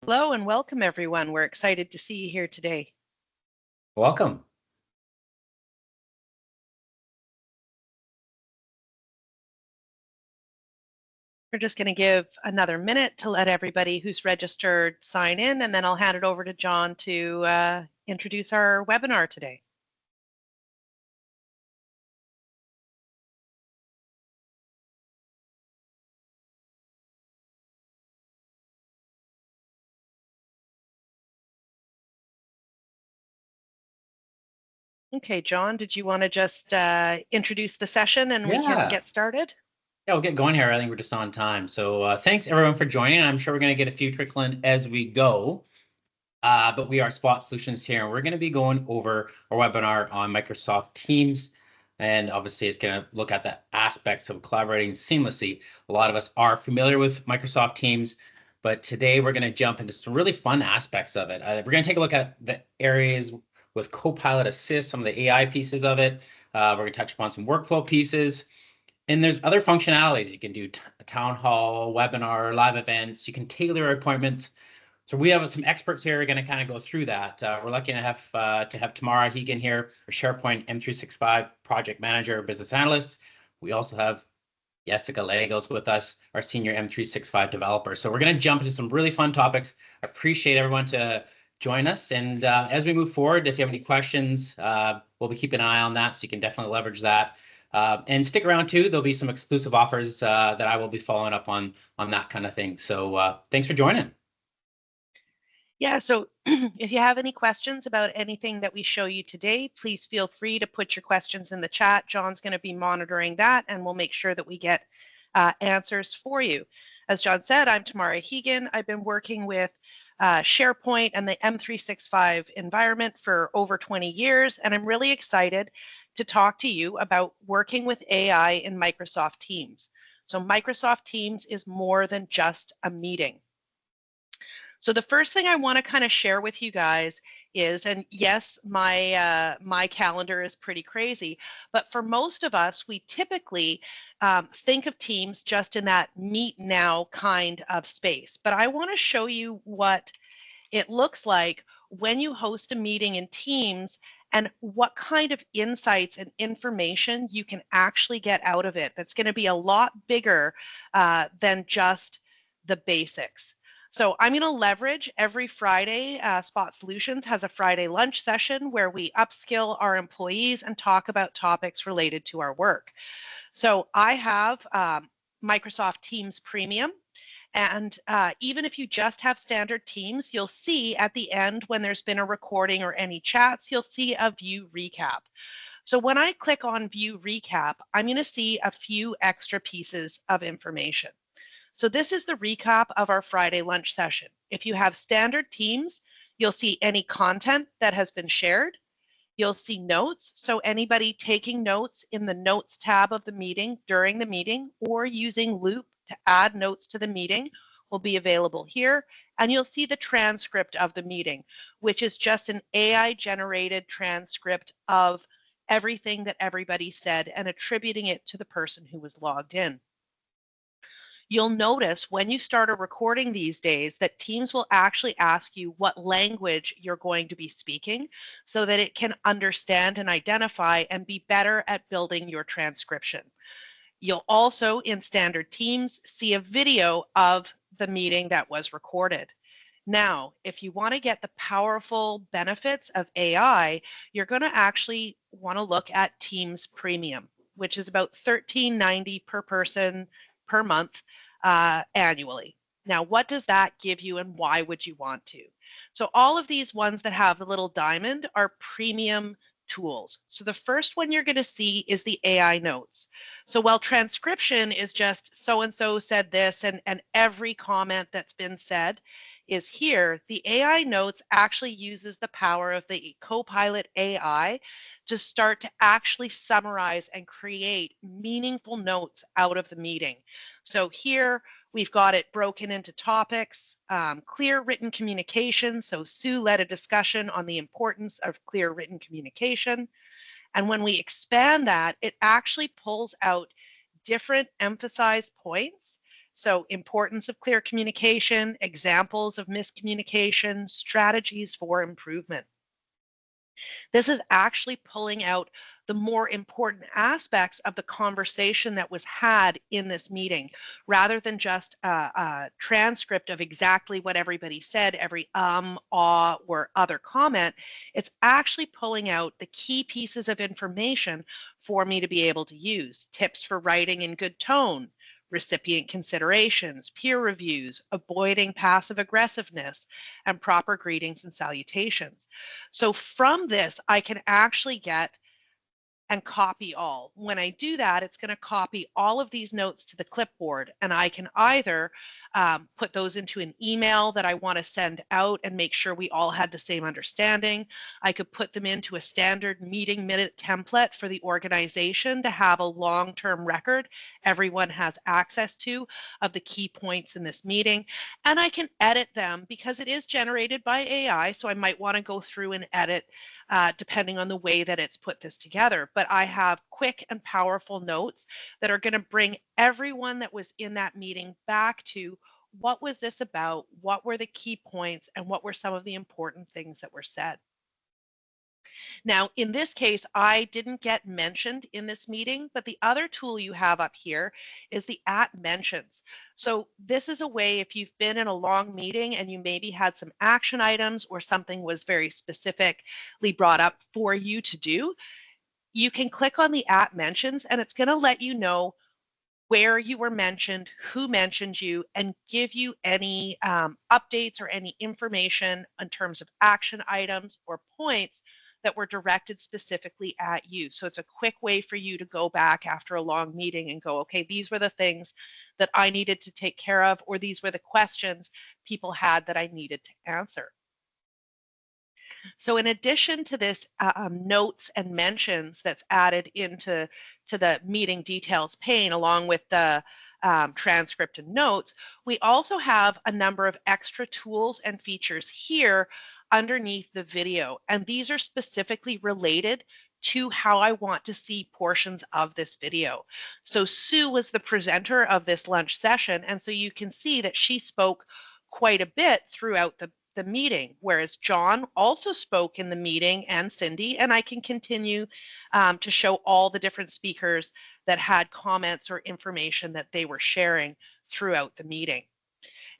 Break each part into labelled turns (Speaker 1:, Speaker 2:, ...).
Speaker 1: Hello and welcome, everyone. We're excited to see you here today.
Speaker 2: Welcome.
Speaker 1: We're just going to give another minute to let everybody who's registered sign in, and then I'll hand it over to John to introduce our webinar today. Okay, John, did you want to just introduce the session and we can
Speaker 2: Yeah.
Speaker 1: get started?
Speaker 2: Yeah, we'll get going here. I think we're just on time. So thanks everyone for joining. I'm sure we're going to get a few trickling as we go. But we are Spot Solutions here, and we're going to be going over our webinar on Microsoft Teams. And obviously, it's going to look at the aspects of collaborating seamlessly. A lot of us are familiar with Microsoft Teams, but today we're going to jump into some really fun aspects of it. We're going to take a look at the areas with Copilot Assist, some of the AI pieces of it. We're going to touch upon some workflow pieces. And there's other functionalities. You can do a town hall, webinar, live events. You can tailor appointments. So we have some experts here who are going to kind of go through that. We're lucky to have Tamara Hegan here, a SharePoint M365 project manager, business analyst. We also have Jessica Lagos with us, our senior M365 developer. So we're going to jump into some really fun topics. I appreciate everyone to join us. And as we move forward, if you have any questions, we'll be keeping an eye on that. So you can definitely leverage that. And stick around too. There'll be some exclusive offers that I will be following up on that kind of thing. So thanks for joining.
Speaker 1: Yeah, so if you have any questions about anything that we show you today, please feel free to put your questions in the chat. John's going to be monitoring that, and we'll make sure that we get answers for you. As John said, I'm Tamara Hegan. I've been working with SharePoint and the M365 environment for over 20 years, and I'm really excited to talk to you about working with AI in Microsoft Teams. So Microsoft Teams is more than just a meeting. So the first thing I want to kind of share with you guys is, and yes, my calendar is pretty crazy, but for most of us, we typically think of Teams just in that meet now kind of space. But I want to show you what it looks like when you host a meeting in Teams and what kind of insights and information you can actually get out of it. That's going to be a lot bigger than just the basics. So I'm going to leverage every Friday. Spot Solutions has a Friday lunch session where we upskill our employees and talk about topics related to our work. So I have Microsoft Teams Premium. And even if you just have standard Teams, you'll see at the end when there's been a recording or any chats, you'll see a view recap. So when I click on view recap, I'm going to see a few extra pieces of information. So this is the recap of our Friday lunch session. If you have standard Teams, you'll see any content that has been shared. You'll see notes. So anybody taking notes in the notes tab of the meeting during the meeting or using Loop to add notes to the meeting will be available here. And you'll see the transcript of the meeting, which is just an AI generated transcript of everything that everybody said and attributing it to the person who was logged in. You'll notice when you start a recording these days that Teams will actually ask you what language you're going to be speaking so that it can understand and identify and be better at building your transcription. You'll also, in standard Teams, see a video of the meeting that was recorded. Now, if you want to get the powerful benefits of AI, you're going to actually want to look at Teams Premium, which is about $13.90 per person per month annually. Now, what does that give you and why would you want to? So all of these ones that have the little diamond are premium tools. So the first one you're going to see is the AI notes. So while transcription is just so-and-so said this and every comment that's been said is here, the AI notes actually uses the power of the Copilot AI to start to actually summarize and create meaningful notes out of the meeting. So here we've got it broken into topics, clear written communication. So Sue led a discussion on the importance of clear written communication. And when we expand that, it actually pulls out different emphasized points So importance of clear communication, examples of miscommunication, strategies for improvement. This is actually pulling out the more important aspects of the conversation that was had in this meeting, rather than just a transcript of exactly what everybody said, every aw, or other comment. It's actually pulling out the key pieces of information for me to be able to use. Tips for writing in good tone, recipient considerations, peer reviews, avoiding passive aggressiveness, and proper greetings and salutations. So from this, I can actually get and copy all. When I do that, it's going to copy all of these notes to the clipboard, and I can either put those into an email that I want to send out and make sure we all had the same understanding. I could put them into a standard meeting minute template for the organization to have a long-term record everyone has access to of the key points in this meeting. And I can edit them because it is generated by AI, so I might want to go through and edit depending on the way that it's put this together. But I have quick and powerful notes that are going to bring everyone that was in that meeting back to what was this about, what were the key points, and what were some of the important things that were said. Now, in this case, I didn't get mentioned in this meeting, but the other tool you have up here is the @mentions. So this is a way, if you've been in a long meeting and you maybe had some action items or something was very specifically brought up for you to do, you can click on the @mentions and it's going to let you know where you were mentioned, who mentioned you, and give you any updates or any information in terms of action items or points that were directed specifically at you. So it's a quick way for you to go back after a long meeting and go, okay, these were the things that I needed to take care of, or these were the questions people had that I needed to answer. So in addition to this notes and mentions that's added into the meeting details pane, along with the transcript and notes, we also have a number of extra tools and features here underneath the video. And these are specifically related to how I want to see portions of this video. So Sue was the presenter of this lunch session, and so you can see that she spoke quite a bit throughout the meeting, whereas John also spoke in the meeting, and Cindy, and I can continue to show all the different speakers that had comments or information that they were sharing throughout the meeting.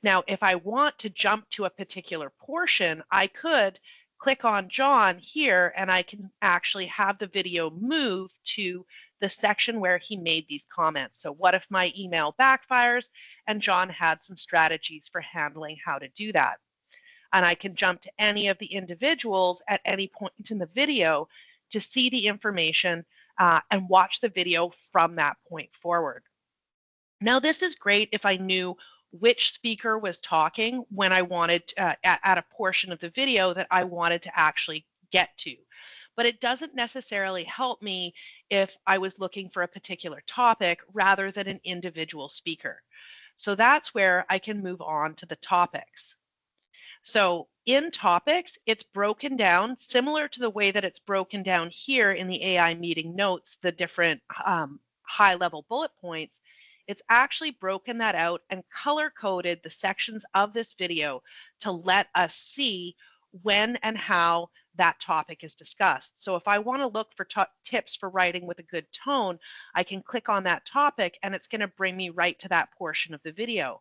Speaker 1: Now, if I want to jump to a particular portion, I could click on John here and I can actually have the video move to the section where he made these comments. So what if my email backfires? And John had some strategies for handling how to do that. And I can jump to any of the individuals at any point in the video to see the information and watch the video from that point forward. Now, this is great if I knew which speaker was talking when I wanted at a portion of the video that I wanted to actually get to. But it doesn't necessarily help me if I was looking for a particular topic rather than an individual speaker. So that's where I can move on to the topics. So in topics, it's broken down similar to the way that it's broken down here in the AI meeting notes, the different high-level bullet points. It's actually broken that out and color-coded the sections of this video to let us see when and how that topic is discussed. So if I want to look for tips for writing with a good tone, I can click on that topic and it's going to bring me right to that portion of the video.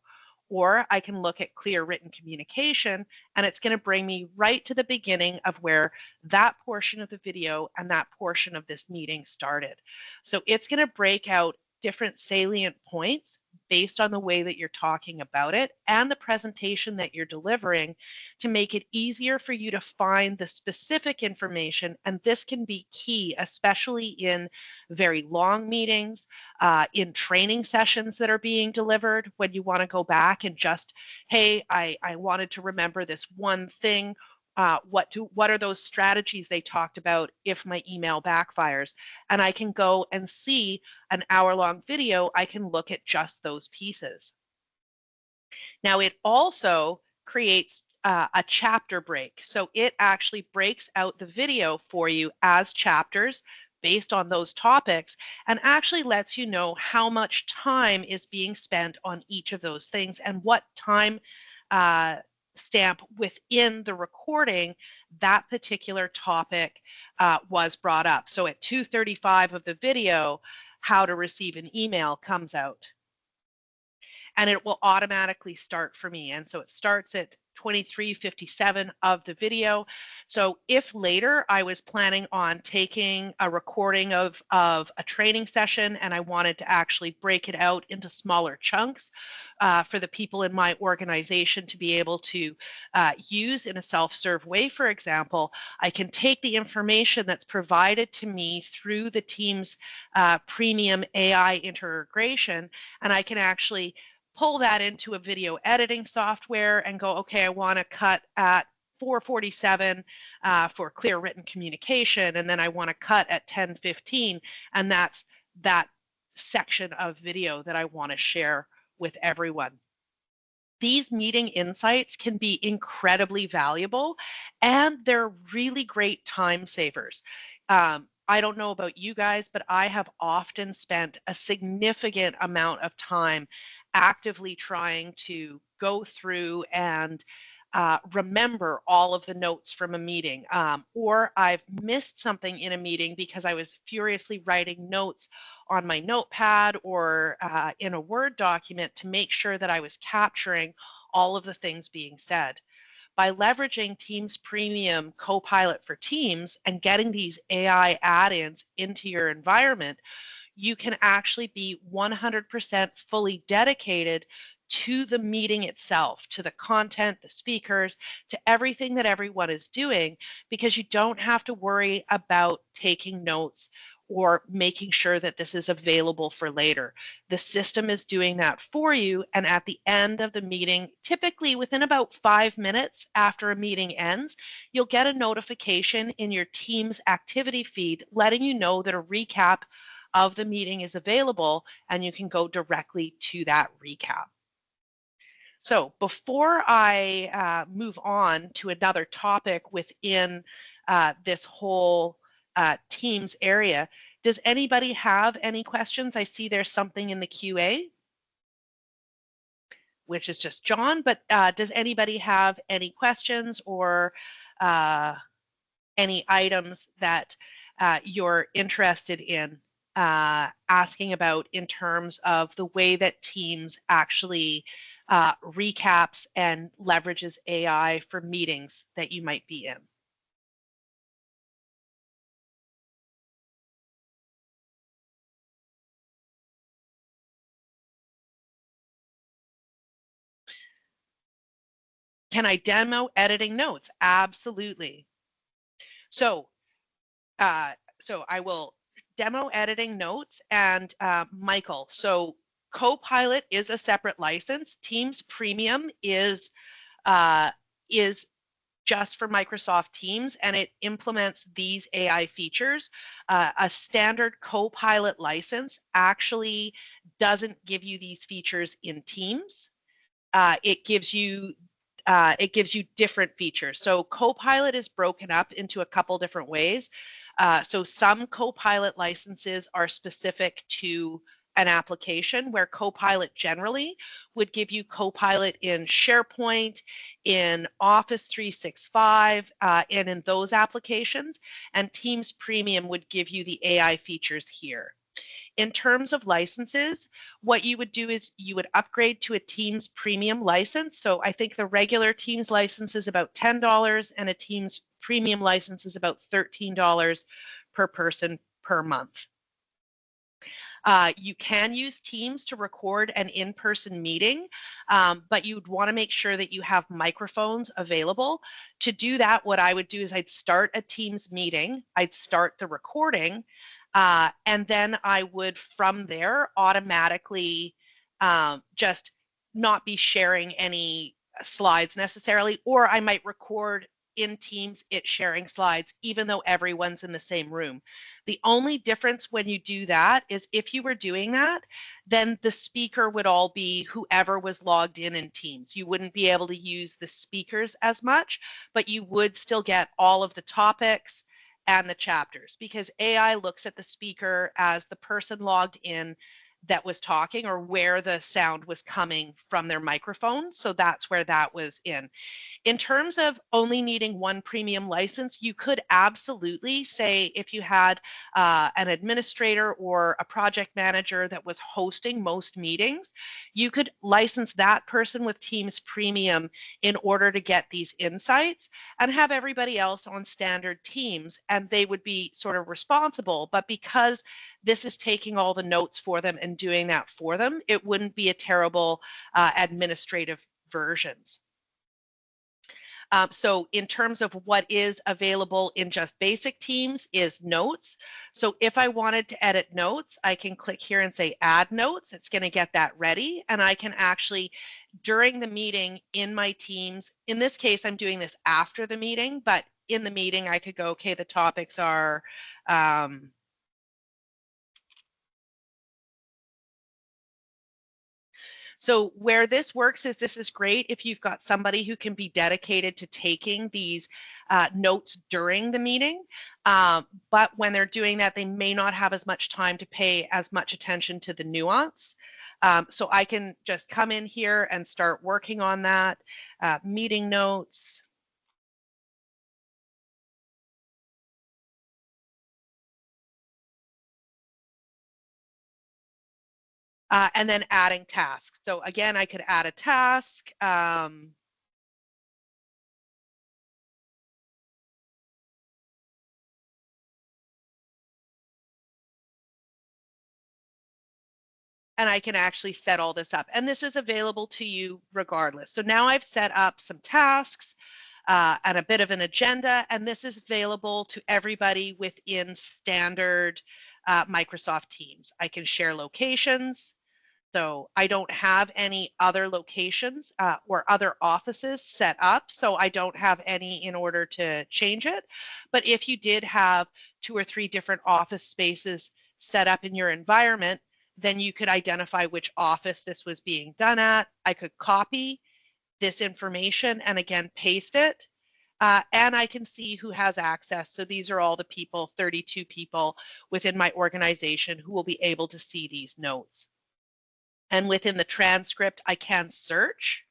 Speaker 1: Or I can look at clear written communication and it's going to bring me right to the beginning of where that portion of the video and that portion of this meeting started. So it's going to break out different salient points based on the way that you're talking about it and the presentation that you're delivering to make it easier for you to find the specific information. And this can be key, especially in very long meetings, in training sessions that are being delivered, when you want to go back and just, hey, I wanted to remember this one thing. What are those strategies they talked about if my email backfires? And I can go and see an hour-long video. I can look at just those pieces. Now, it also creates a chapter break. So it actually breaks out the video for you as chapters based on those topics, and actually lets you know how much time is being spent on each of those things and what time stamp within the recording that particular topic was brought up. So at 2:35 of the video, how to receive an email comes out, and it will automatically start for me. And so it starts at 23:57 of the video. So if later I was planning on taking a recording of a training session and I wanted to actually break it out into smaller chunks for the people in my organization to be able to use in a self-serve way, for example, I can take the information that's provided to me through the Teams premium AI integration, and I can actually pull that into a video editing software and go, okay, I want to cut at 4:47 for clear written communication, and then I want to cut at 10:15, and that's that section of video that I want to share with everyone. These meeting insights can be incredibly valuable, and they're really great time savers. I don't know about you guys, but I have often spent a significant amount of time actively trying to go through and remember all of the notes from a meeting, or I've missed something in a meeting because I was furiously writing notes on my notepad or in a Word document to make sure that I was capturing all of the things being said. By leveraging Teams Premium Copilot for Teams and getting these AI add-ins into your environment, you can actually be 100% fully dedicated to the meeting itself, to the content, the speakers, to everything that everyone is doing, because you don't have to worry about taking notes or making sure that this is available for later. The system is doing that for you, and at the end of the meeting, typically within about 5 minutes after a meeting ends, you'll get a notification in your Teams activity feed letting you know that a recap of the meeting is available, and you can go directly to that recap. So before I move on to another topic within this whole Teams area, does anybody have any questions? I see there's something in the QA, which is just John, but does anybody have any questions or any items that you're interested in asking about in terms of the way that Teams actually recaps and leverages AI for meetings that you might be in? Can I demo editing notes? Absolutely. So I will demo editing notes, and Michael, so Copilot is a separate license. Teams Premium is just for Microsoft Teams, and it implements these AI features. A standard Copilot license actually doesn't give you these features in Teams. It gives you different features. So Copilot is broken up into a couple different ways. So some Copilot licenses are specific to an application, where Copilot generally would give you Copilot in SharePoint, in Office 365, and in those applications. And Teams Premium would give you the AI features here. In terms of licenses, what you would do is you would upgrade to a Teams Premium license. So I think the regular Teams license is about $10, and a Teams Premium license is about $13 per person per month. You can use Teams to record an in-person meeting, but you'd want to make sure that you have microphones available. To do that, what I would do is I'd start a Teams meeting, I'd start the recording, and then I would, from there, automatically just not be sharing any slides necessarily, or I might record in Teams it sharing slides, even though everyone's in the same room. The only difference when you do that is if you were doing that, then the speaker would all be whoever was logged in Teams. You wouldn't be able to use the speakers as much, but you would still get all of the topics and the chapters, because AI looks at the speaker as the person logged in that was talking, or where the sound was coming from their microphone. So that's where that was in. In terms of only needing one premium license, you could absolutely say, if you had an administrator or a project manager that was hosting most meetings, you could license that person with Teams Premium in order to get these insights, and have everybody else on standard Teams, and they would be sort of responsible. But because this is taking all the notes for them and doing that for them, it wouldn't be a terrible administrative versions. So in terms of what is available in just basic Teams is notes. So if I wanted to edit notes, I can click here and say add notes. It's going to get that ready, and I can actually, during the meeting in my Teams, in this case, I'm doing this after the meeting, but in the meeting, I could go, okay, the topics are, so where this works is, this is great if you've got somebody who can be dedicated to taking these notes during the meeting. But when they're doing that, they may not have as much time to pay as much attention to the nuance. So I can just come in here and start working on that. Meeting notes. And then adding tasks. So again, I could add a task. And I can actually set all this up. And this is available to you regardless. So now I've set up some tasks and a bit of an agenda, and this is available to everybody within standard Microsoft Teams. I can share locations. So I don't have any other locations or other offices set up, so I don't have any in order to change it. But if you did have 2 or 3 different office spaces set up in your environment, then you could identify which office this was being done at. I could copy this information and again paste it. And I can see who has access. So these are all the people, 32 people within my organization who will be able to see these notes. And within the transcript, I can search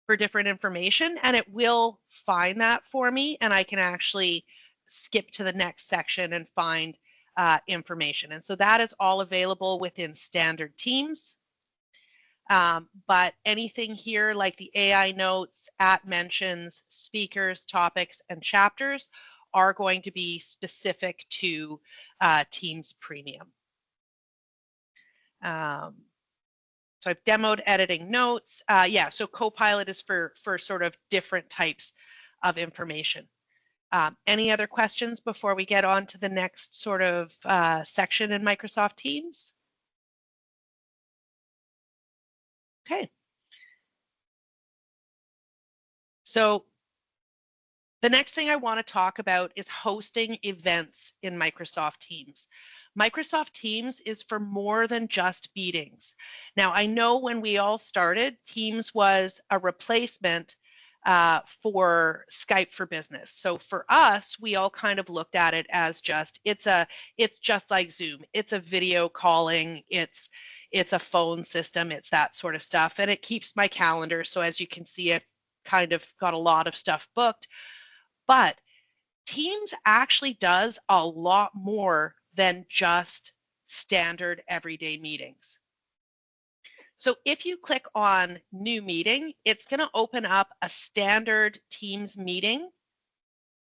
Speaker 1: for different information, and it will find that for me, and I can actually skip to the next section and find information. And so that is all available within standard Teams. But anything here like the AI notes, at mentions, speakers, topics, and chapters are going to be specific to Teams Premium. So I've demoed editing notes. Yeah, so Copilot is for sort of different types of information. Any other questions before we get on to the next sort of section in Microsoft Teams? Okay. So the next thing I want to talk about is hosting events in Microsoft Teams. Microsoft Teams is for more than just meetings. Now, I know when we all started, Teams was a replacement for Skype for Business. So for us, we all kind of looked at it as just, it's just like Zoom. It's a video calling, it's a phone system, it's that sort of stuff. And it keeps my calendar. So as you can see, I've kind of got a lot of stuff booked. But Teams actually does a lot more than just standard everyday meetings. So if you click on New Meeting, it's going to open up a standard Teams meeting,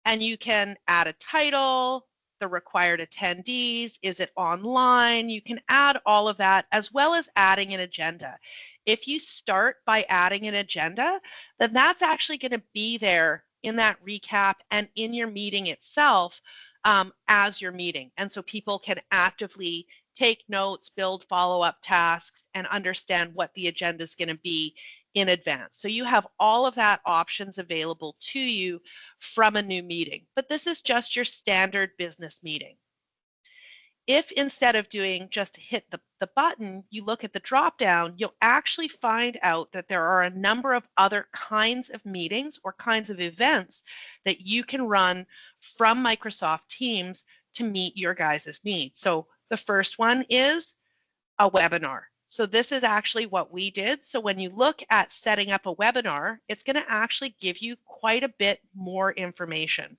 Speaker 1: and you can add a title, the required attendees, is it online? You can add all of that, as well as adding an agenda. If you start by adding an agenda, then that's actually going to be there in that recap and in your meeting itself as your meeting. And so people can actively take notes, build follow-up tasks, and understand what the agenda is going to be in advance. So you have all of that options available to you from a new meeting. But this is just your standard business meeting. If instead of doing just hit the button, you look at the drop down, you'll actually find out that there are a number of other kinds of meetings or kinds of events that you can run from Microsoft Teams to meet your guys' needs. So the first one is a webinar. So this is actually what we did. So when you look at setting up a webinar, it's going to actually give you quite a bit more information.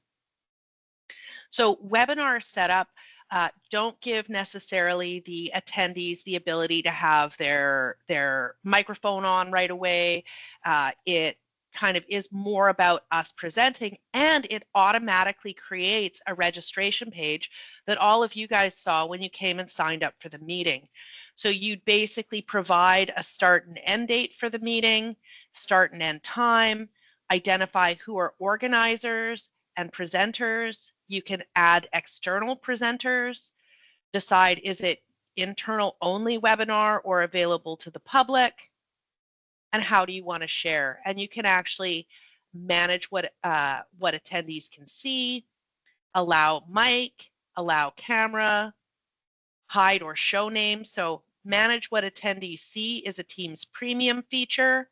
Speaker 1: So webinar setup don't give necessarily the attendees the ability to have their microphone on right away. It kind of is more about us presenting, and it automatically creates a registration page that all of you guys saw when you came and signed up for the meeting. So you'd basically provide a start and end date for the meeting, start and end time, identify who are organizers and presenters. You can add external presenters, decide is it internal only webinar or available to the public, and how do you want to share. And you can actually manage what attendees can see, allow mic, allow camera, hide or show names. So manage what attendees see is a Teams premium feature,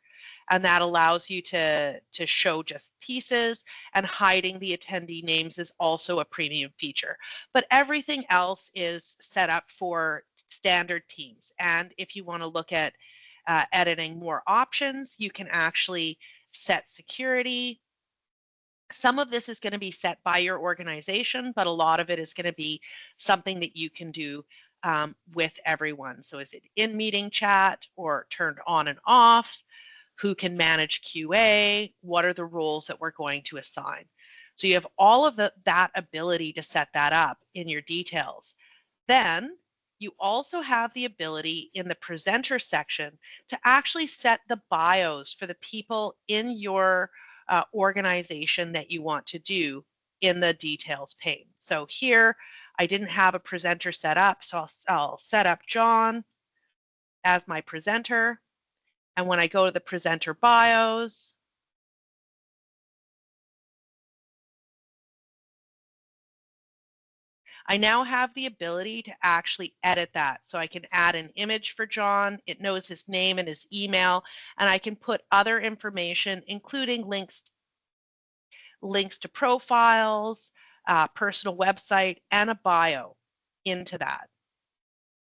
Speaker 1: and that allows you to show just pieces, and hiding the attendee names is also a premium feature. But everything else is set up for standard Teams. And if you want to look at editing more options, you can actually set security. Some of this is going to be set by your organization, but a lot of it is going to be something that you can do with everyone. So is it in meeting chat or turned on and off? Who can manage QA? What are the roles that we're going to assign? So you have all of that ability to set that up in your details. Then you also have the ability in the presenter section to actually set the bios for the people in your organization that you want to do in the details pane. So here, I didn't have a presenter set up, so I'll set up John as my presenter. And when I go to the presenter bios, I now have the ability to actually edit that. So I can add an image for John. It knows his name and his email, and I can put other information, including links to profiles, personal website, and a bio into that.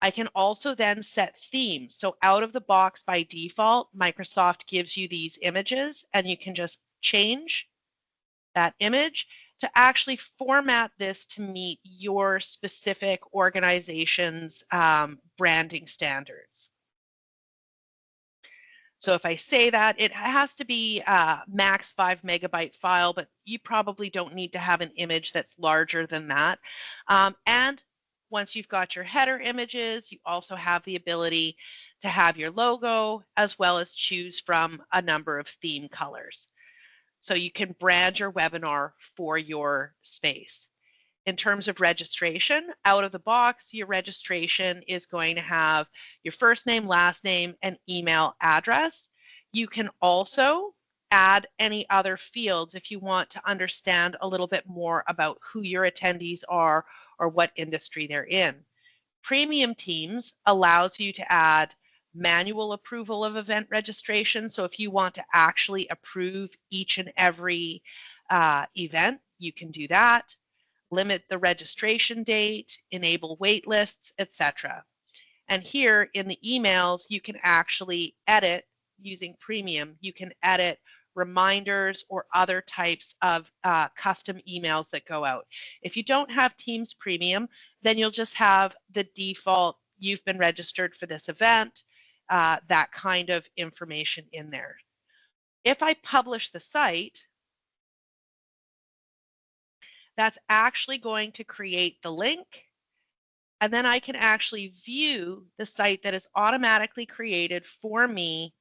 Speaker 1: I can also then set themes. So out of the box by default, Microsoft gives you these images, and you can just change that image to actually format this to meet your specific organization's branding standards. So if I say that, it has to be max 5 megabyte file, but you probably don't need to have an image that's larger than that. And once you've got your header images, you also have the ability to have your logo, as well as choose from a number of theme colors. So you can brand your webinar for your space. In terms of registration, out of the box, your registration is going to have your first name, last name, and email address. You can also add any other fields if you want to understand a little bit more about who your attendees are or what industry they're in. Premium Teams allows you to add manual approval of event registration. So if you want to actually approve each and every event, you can do that. Limit the registration date, enable wait lists, etc. And here in the emails, you can actually edit using Premium. You can edit reminders or other types of custom emails that go out. If you don't have Teams Premium, then you'll just have the default, you've been registered for this event, that kind of information in there. If I publish the site, that's actually going to create the link, and then I can actually view the site that is automatically created for me,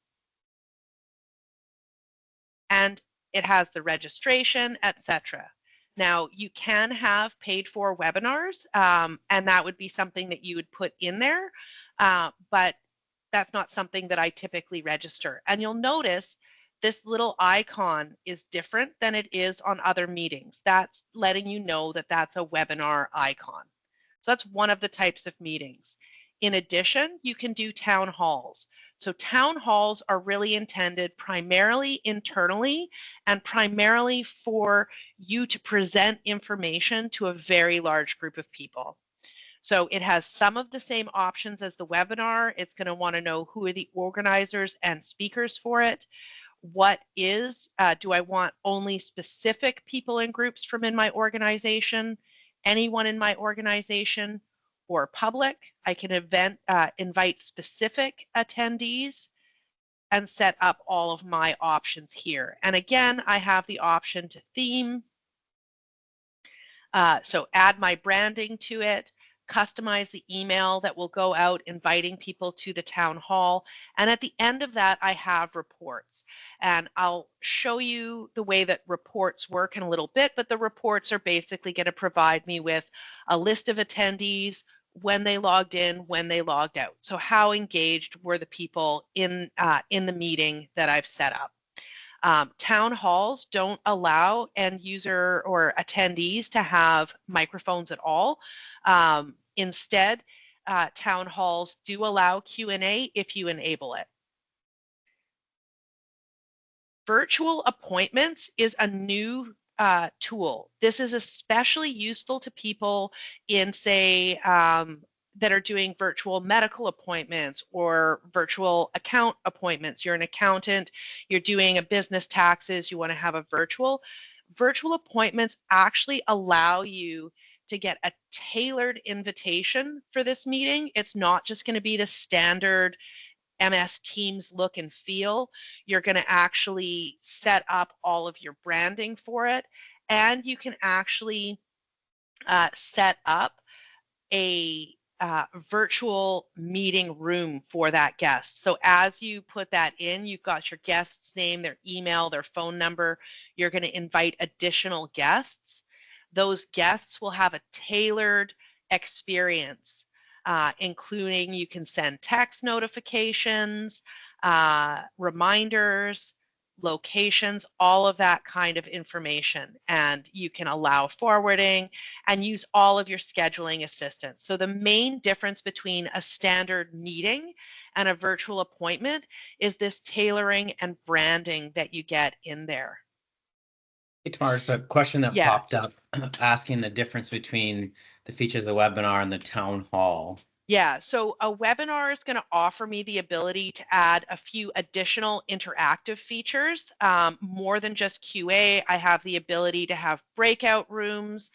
Speaker 1: and it has the registration, etc. Now, you can have paid for webinars, and that would be something that you would put in there, but that's not something that I typically register. And you'll notice this little icon is different than it is on other meetings. That's letting you know that that's a webinar icon. So that's one of the types of meetings. In addition, you can do town halls. So town halls are really intended primarily internally and primarily for you to present information to a very large group of people. So it has some of the same options as the webinar. It's going to want to know who are the organizers and speakers for it. What is, do I want only specific people and groups from in my organization, anyone in my organization, or public? I can invite specific attendees and set up all of my options here. And again, I have the option to theme. So add my branding to it, customize the email that will go out inviting people to the town hall. And at the end of that, I have reports. And I'll show you the way that reports work in a little bit, but the reports are basically going to provide me with a list of attendees, when they logged in, when they logged out. So how engaged were the people in the meeting that I've set up. Town halls don't allow end user or attendees to have microphones at all. Instead, town halls do allow Q&A if you enable it. Virtual appointments is a new tool. This is especially useful to people in, say, that are doing virtual medical appointments or virtual account appointments. You're an accountant, you're doing a business taxes, you want to have a virtual. Virtual appointments actually allow you to get a tailored invitation for this meeting. It's not just going to be the standard MS Teams look and feel. You're going to actually set up all of your branding for it, and you can actually set up a virtual meeting room for that guest. So as you put that in, you've got your guest's name, their email, their phone number. You're going to invite additional guests. Those guests will have a tailored experience, including you can send text notifications, reminders, locations, all of that kind of information. And you can allow forwarding and use all of your scheduling assistance. So the main difference between a standard meeting and a virtual appointment is this tailoring and branding that you get in there.
Speaker 2: Hey, Tamara, it's a question that
Speaker 1: Yeah.
Speaker 2: popped up asking the difference between the feature of the webinar and the town hall.
Speaker 1: Yeah, so a webinar is going to offer me the ability to add a few additional interactive features, more than just QA. I have the ability to have breakout rooms.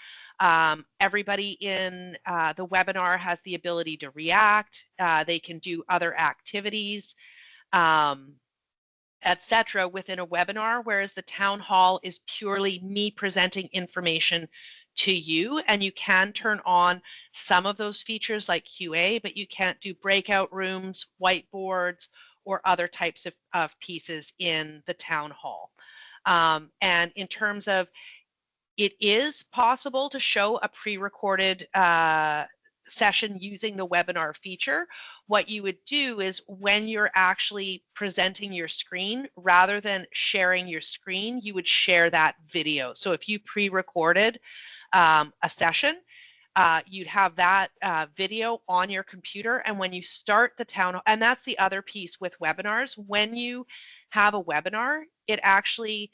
Speaker 1: Everybody in the webinar has the ability to react. They can do other activities, etc. within a webinar, whereas the town hall is purely me presenting information to you, and you can turn on some of those features like QA, but you can't do breakout rooms, whiteboards, or other types of pieces in the town hall. And in terms of, it is possible to show a pre-recorded session using the webinar feature. What you would do is when you're actually presenting your screen, rather than sharing your screen, you would share that video. So if you pre-recorded a session, you'd have that video on your computer, and when you start the town, and that's the other piece with webinars, when you have a webinar, it actually,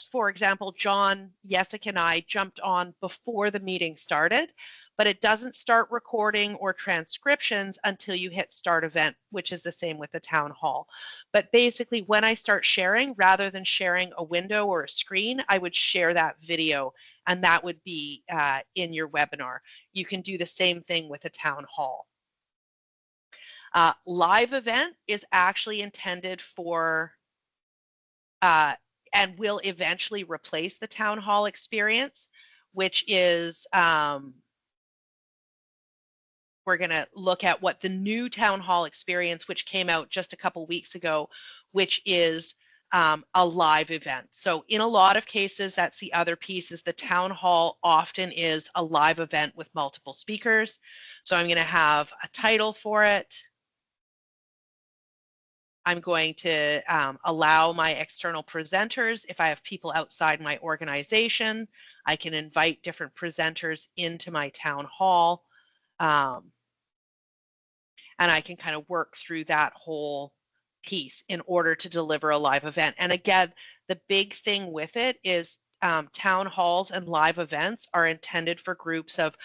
Speaker 1: for example, John, Jessica, and I jumped on before the meeting started, but it doesn't start recording or transcriptions until you hit start event, which is the same with the town hall. But basically, when I start sharing, rather than sharing a window or a screen, I would share that video, and that would be in your webinar. You can do the same thing with a town hall. Live event is actually intended for and will eventually replace the town hall experience, which is we're going to look at what the new town hall experience, which came out just a couple weeks ago, which is a live event. So in a lot of cases, that's the other piece, is the town hall often is a live event with multiple speakers. So I'm going to have a title for it. I'm going to allow my external presenters. If I have people outside my organization, I can invite different presenters into my town hall. And I can kind of work through that whole piece in order to deliver a live event. And again, the big thing with it is town halls and live events are intended for groups of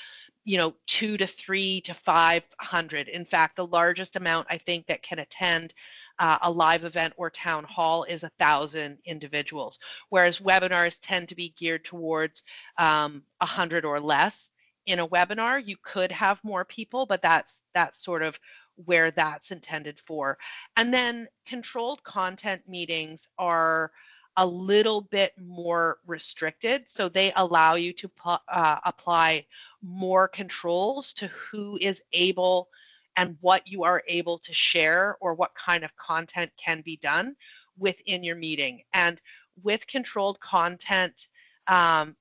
Speaker 1: 2 to 3 to 500. In fact, the largest amount I think that can attend a live event or town hall is 1,000 individuals, whereas webinars tend to be geared towards 100 or less. In a webinar, you could have more people, but that's sort of where that's intended for. And then controlled content meetings are a little bit more restricted, so they allow you to apply more controls to who is able and what you are able to share or what kind of content can be done within your meeting. And with controlled content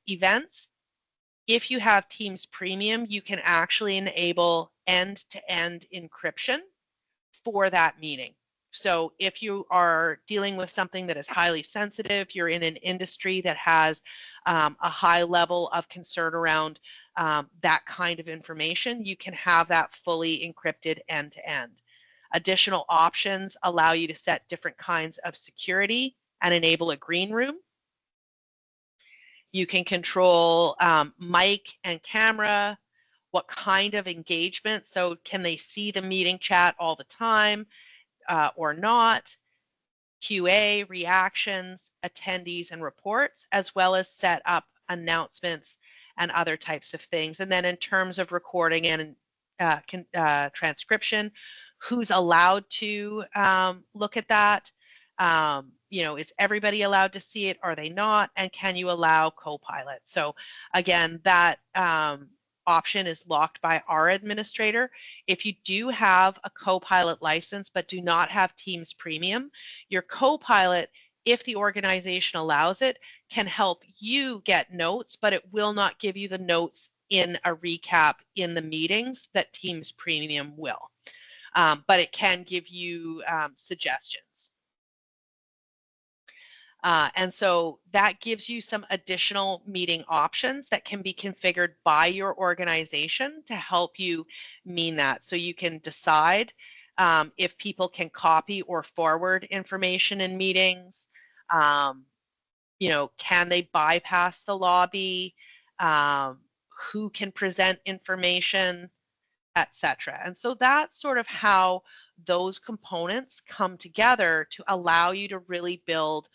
Speaker 1: events, if you have Teams Premium, you can actually enable end-to-end encryption for that meeting. So if you are dealing with something that is highly sensitive, you're in an industry that has a high level of concern around that kind of information, you can have that fully encrypted end-to-end. Additional options allow you to set different kinds of security and enable a green room. You can control mic and camera, what kind of engagement. So can they see the meeting chat all the time or not? QA, reactions, attendees, and reports, as well as set up announcements and other types of things. And then in terms of recording and transcription, who's allowed to look at that? Is everybody allowed to see it? Are they not? And can you allow Copilot? So again, that option is locked by our administrator. If you do have a Copilot license but do not have Teams Premium, your Copilot, if the organization allows it, can help you get notes, but it will not give you the notes in a recap in the meetings that Teams Premium will. But it can give you suggestions. And so that gives you some additional meeting options that can be configured by your organization to help you mean that. So you can decide if people can copy or forward information in meetings. Can they bypass the lobby? Who can present information, etc. And so that's sort of how those components come together to allow you to really build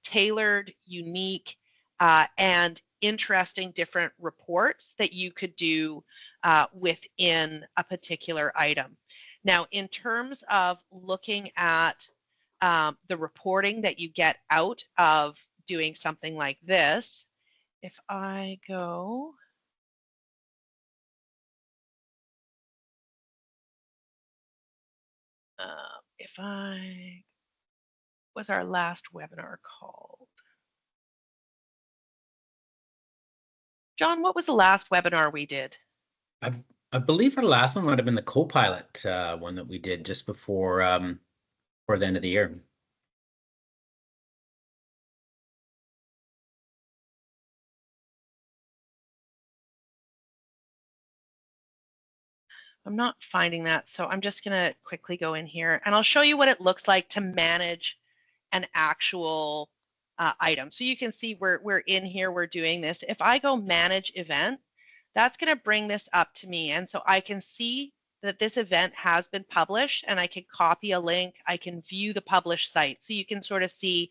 Speaker 1: tailored, unique, and interesting different reports that you could do within a particular item. Now, in terms of looking at the reporting that you get out of doing something like this, if I go, what's our last webinar called? John, what was the last webinar we did?
Speaker 2: I believe our last one might have been the Copilot one that we did just before the end of the year.
Speaker 1: I'm not finding that, so I'm just going to quickly go in here and I'll show you what it looks like to manage an actual item. So you can see we're in here, we're doing this. If I go manage event, that's going to bring this up to me. And so I can see that this event has been published and I can copy a link. I can view the published site. So you can sort of see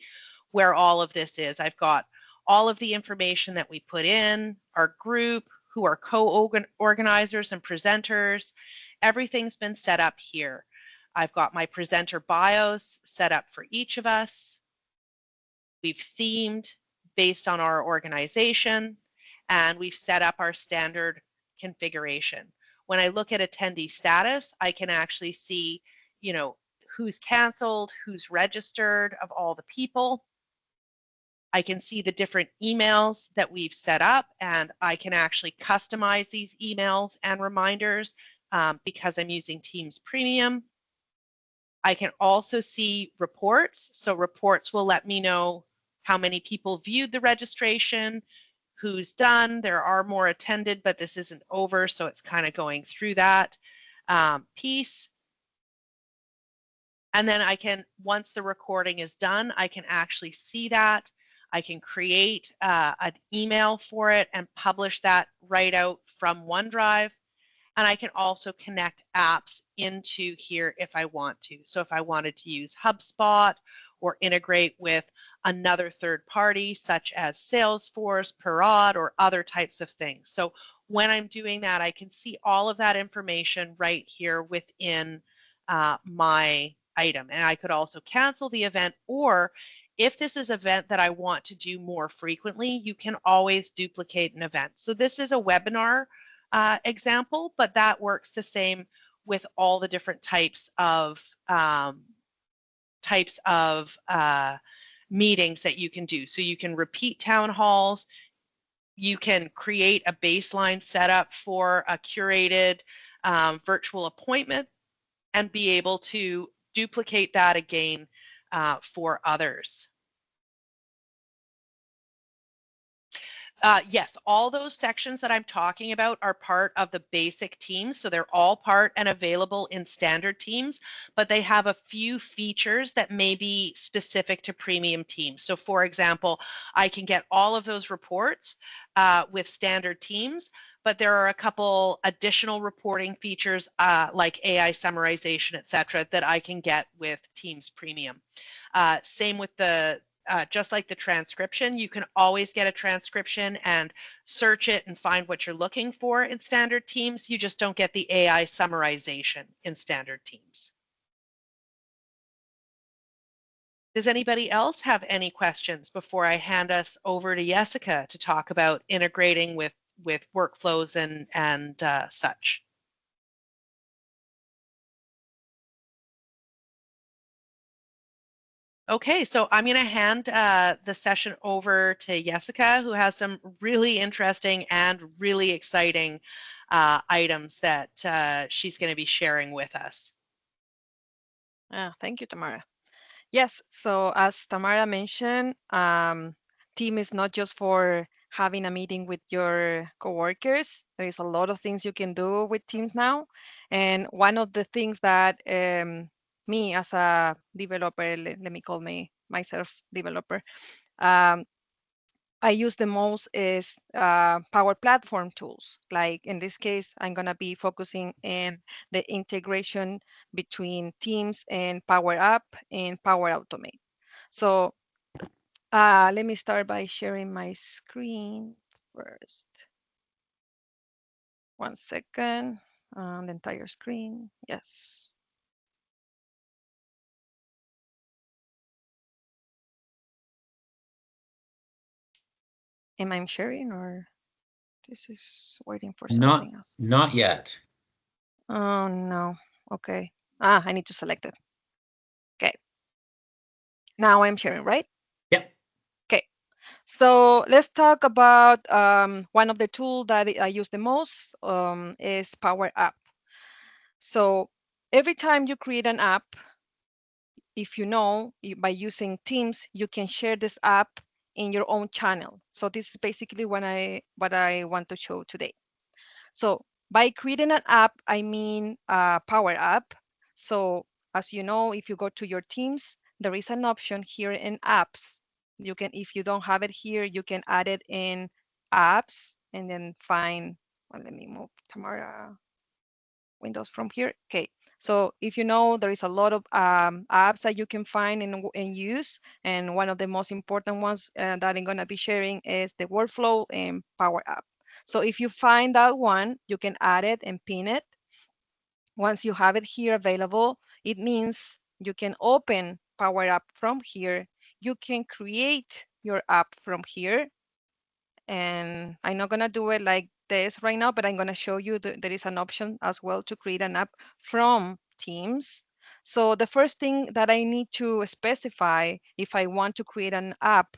Speaker 1: where all of this is. I've got all of the information that we put in, our group, who are co-organizers and presenters. Everything's been set up here. I've got my presenter bios set up for each of us. We've themed based on our organization, and we've set up our standard configuration. When I look at attendee status, I can actually see, who's canceled, who's registered of all the people. I can see the different emails that we've set up, and I can actually customize these emails and reminders because I'm using Teams Premium. I can also see reports. So reports will let me know how many people viewed the registration, who's done. There are more attended, but this isn't over, so it's kind of going through that piece. And then I can, once the recording is done, I can actually see that. I can create an email for it and publish that right out from OneDrive. And I can also connect apps into here if I want to. So if I wanted to use HubSpot or integrate with another third party, such as Salesforce, Parrot, or other types of things. So when I'm doing that, I can see all of that information right here within my item. And I could also cancel the event, or if this is an event that I want to do more frequently, you can always duplicate an event. So this is a webinar example, but that works the same with all the different types of meetings that you can do. So you can repeat town halls, you can create a baseline setup for a curated virtual appointment and be able to duplicate that again for others. Yes, all those sections that I'm talking about are part of the basic Teams. So they're all part and available in standard Teams, but they have a few features that may be specific to premium Teams. So for example, I can get all of those reports with standard Teams, but there are a couple additional reporting features like AI summarization, et cetera, that I can get with Teams Premium. Same with the just like the transcription, you can always get a transcription and search it and find what you're looking for in standard Teams. You just don't get the AI summarization in standard Teams. Does anybody else have any questions before I hand us over to Jessica to talk about integrating with workflows and such? Okay, so I'm going to hand the session over to Jessica, who has some really interesting and really exciting items that she's going to be sharing with us.
Speaker 3: Thank you, Tamara. Yes, so as Tamara mentioned, Team is not just for having a meeting with your coworkers. There is a lot of things you can do with Teams now. And one of the things that me as a developer, let me call myself developer, I use the most is Power Platform tools. Like in this case, I'm going to be focusing in the integration between Teams and Power App and Power Automate. So let me start by sharing my screen first. 1 second, the entire screen. Yes. Am I sharing or this is waiting for something else?
Speaker 2: Not yet.
Speaker 3: Oh, no. Okay. I need to select it. Okay. Now I'm sharing, right?
Speaker 2: Yep.
Speaker 3: Okay. So let's talk about one of the tools that I use the most is Power App. So every time you create an app, if you know, by using Teams, you can share this app in your own channel. So this is basically what I want to show today. So by creating an app, I mean Power App. So as you know, if you go to your Teams, there is an option here in apps. You can, if you don't have it here, you can add it in apps and then find, well, let me move Tamara Windows from here. Okay, so if you know, there is a lot of apps that you can find and use. And one of the most important ones that I'm gonna be sharing is the Workflow and Power App. So if you find that one, you can add it and pin it. Once you have it here available, it means you can open Power App from here. You can create your app from here. And I'm not gonna do it like this right now, but I'm gonna show you that there is an option as well to create an app from Teams. So the first thing that I need to specify if I want to create an app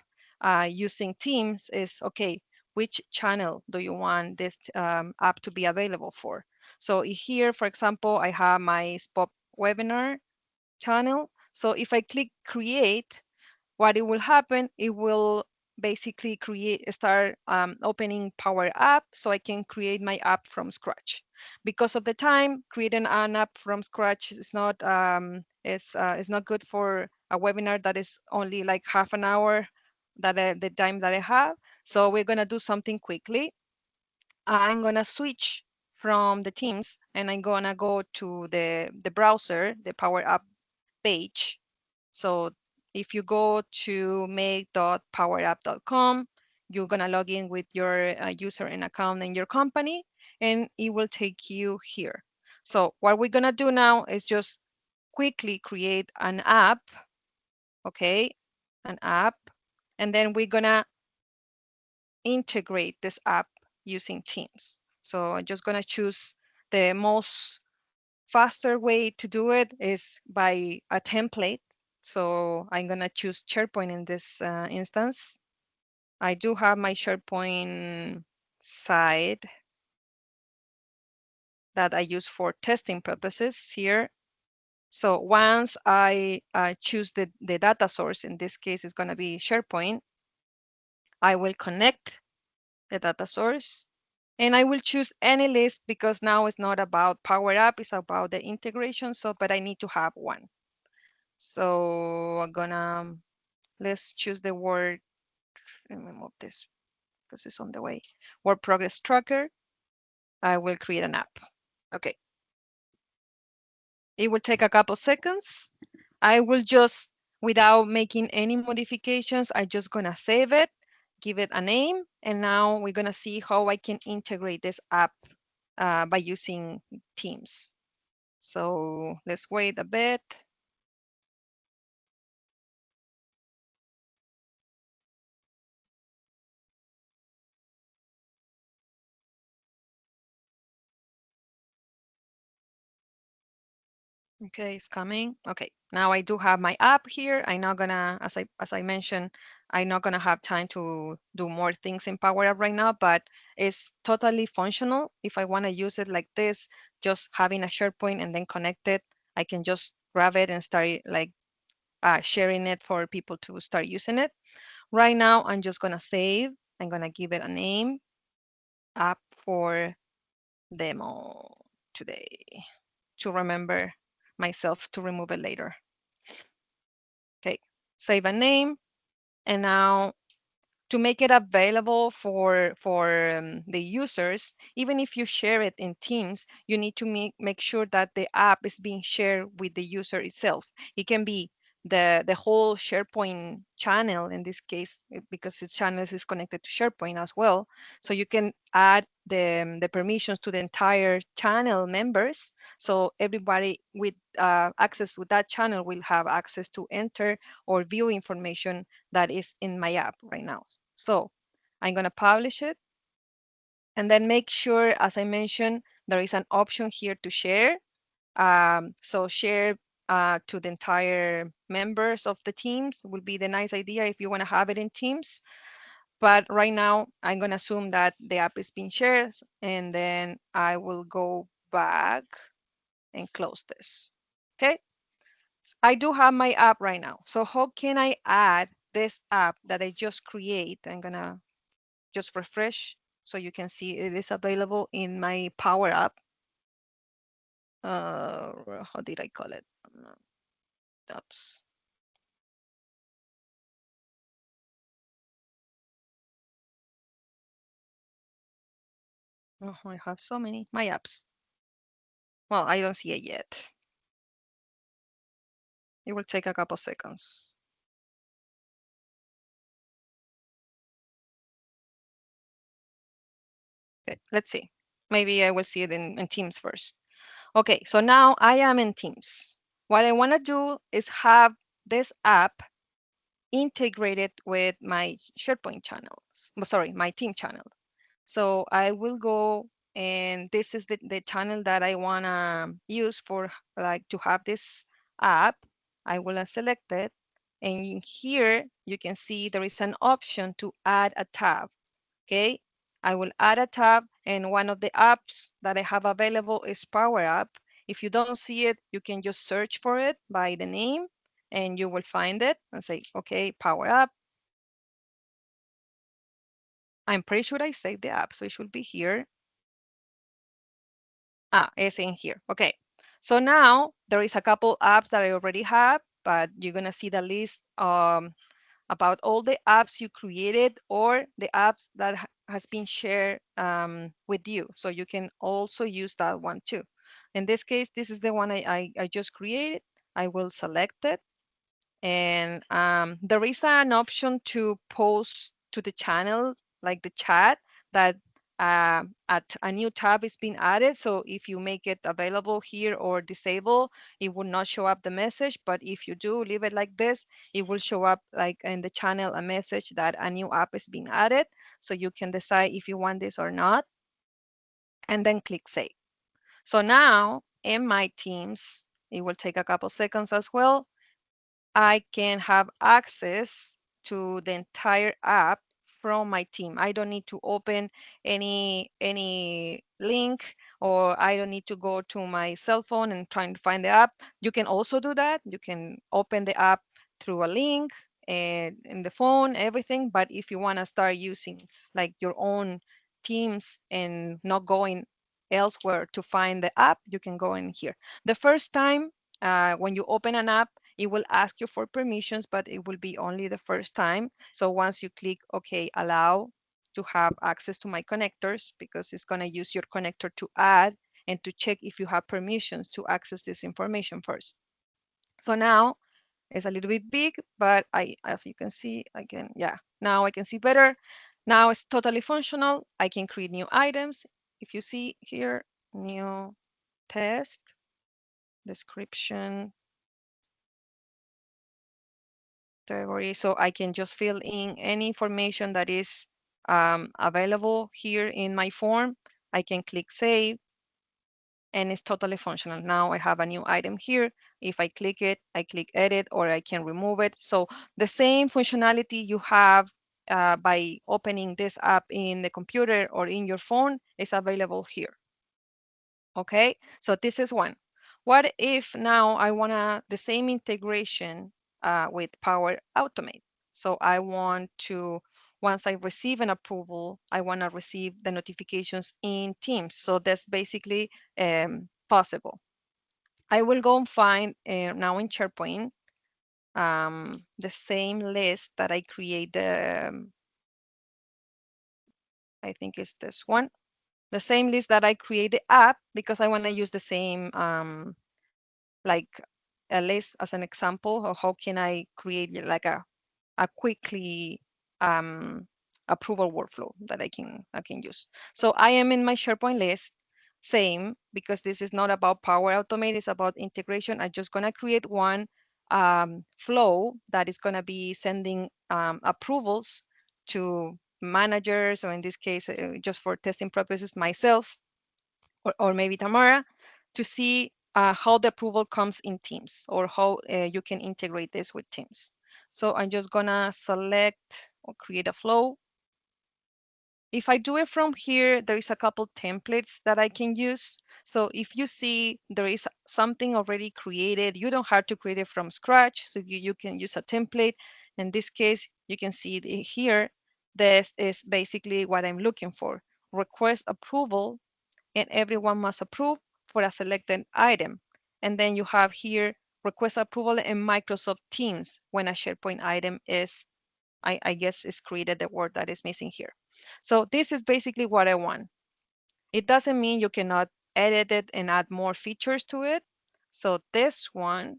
Speaker 3: using Teams is, okay, which channel do you want this app to be available for? So here, for example, I have my Spot webinar channel. So if I click create, what it will happen, it will basically start opening Power App so I can create my app from scratch. Because of the time, creating an app from scratch is not good for a webinar that is only like half an hour the time that I have. So we're gonna do something quickly. I'm gonna switch from the Teams and I'm gonna go to the browser, the Power App page. So if you go to make.powerapp.com, you're gonna log in with your user and account in your company, and it will take you here. So what we're gonna do now is just quickly create an app, okay, an app, and then we're gonna integrate this app using Teams. So I'm just gonna choose the most faster way to do it is by a template. So I'm gonna choose SharePoint in this instance. I do have my SharePoint site that I use for testing purposes here. So once I choose the data source, in this case, it's gonna be SharePoint, I will connect the data source. And I will choose any list because now it's not about Power App, it's about the integration. So, but I need to have one. So I'm gonna, let's choose the word, let me move this because it's on the way. Work progress tracker. I will create an app. Okay. It will take a couple seconds. I will just, without making any modifications, I just gonna save it, give it a name, and now we're gonna see how I can integrate this app by using Teams. So let's wait a bit. Okay, it's coming. Okay, now I do have my app here. I'm not gonna, as I mentioned, I'm not gonna have time to do more things in Power App right now, but it's totally functional. If I want to use it like this, just having a SharePoint and then connect it, I can just grab it and start like sharing it for people to start using it. Right now, I'm just gonna save. I'm gonna give it a name, app for demo today, to remember myself to remove it later. Okay, save a name. And now to make it available for the users, even if you share it in Teams, you need to make sure that the app is being shared with the user itself. It can be the whole SharePoint channel in this case, because its channel is connected to SharePoint as well. So you can add the permissions to the entire channel members. So everybody with access to that channel will have access to enter or view information that is in my app right now. So I'm going to publish it and then make sure, as I mentioned, there is an option here to share. So share to the entire members of the teams will be the nice idea if you want to have it in Teams. But right now, I'm going to assume that the app is being shared, and then I will go back and close this. Okay. I do have my app right now. So how can I add this app that I just create? I'm going to just refresh so you can see it is available in my Power App. How did I call it? Apps. Oh, I have so many. My apps. Well, I don't see it yet. It will take a couple seconds. Okay, let's see. Maybe I will see it in Teams first. Okay, so now I am in Teams. What I want to do is have this app integrated with my SharePoint channels. Sorry, my team channel. So I will go, and this is the channel that I want to use for like to have this app. I will select it. And here you can see there is an option to add a tab. Okay, I will add a tab, and one of the apps that I have available is Power App. If you don't see it, you can just search for it by the name and you will find it and say, okay, Power App. I'm pretty sure I saved the app, so it should be here. It's in here. Okay. So now there is a couple apps that I already have, but you're gonna see the list about all the apps you created or the apps that has been shared with you. So you can also use that one too. In this case, this is the one I just created. I will select it. And there is an option to post to the channel, like the chat, that at a new tab is being added. So if you make it available here or disable, it will not show up the message. But if you do leave it like this, it will show up like in the channel a message that a new app is being added. So you can decide if you want this or not, and then click save. So now in my Teams, it will take a couple seconds as well. I can have access to the entire app from my team. I don't need to open any link, or I don't need to go to my cell phone and trying to find the app. You can also do that. You can open the app through a link and in the phone, everything. But if you want to start using like your own Teams and not going elsewhere to find the app, you can go in here. The first time when you open an app, it will ask you for permissions, but it will be only the first time. So once you click OK, allow to have access to my connectors, because it's going to use your connector to add and to check if you have permissions to access this information first. So now it's a little bit big, but as you can see, now I can see better. Now it's totally functional. I can create new items. If you see here, new test, description, category. So I can just fill in any information that is available here in my form. I can click save, and it's totally functional. Now I have a new item here. If I click it, I click edit, or I can remove it. So the same functionality you have by opening this app in the computer or in your phone is available here. Okay, so this is one. What if now I want the same integration with Power Automate? So I want to, once I receive an approval, I want to receive the notifications in Teams. So that's basically possible. I will go and find now in SharePoint the same list that I create. I think it's this one. The same list that I create the app, because I want to use the same like a list as an example of how can I create like a quickly approval workflow that I can use. So I am in my SharePoint list, same, because this is not about Power Automate, it's about integration. I'm just gonna create one flow that is gonna be sending approvals to managers, or in this case, just for testing purposes, myself, or maybe Tamara, to see how the approval comes in Teams, or how you can integrate this with Teams. So I'm just gonna select or create a flow. If I do it from here, there is a couple templates that I can use. So if you see there is something already created, you don't have to create it from scratch. So you can use a template. In this case, you can see it here. This is basically what I'm looking for. Request approval, and everyone must approve for a selected item. And then you have here request approval in Microsoft Teams when a SharePoint item is, I guess, is created, the word that is missing here. So this is basically what I want. It doesn't mean you cannot edit it and add more features to it. So this one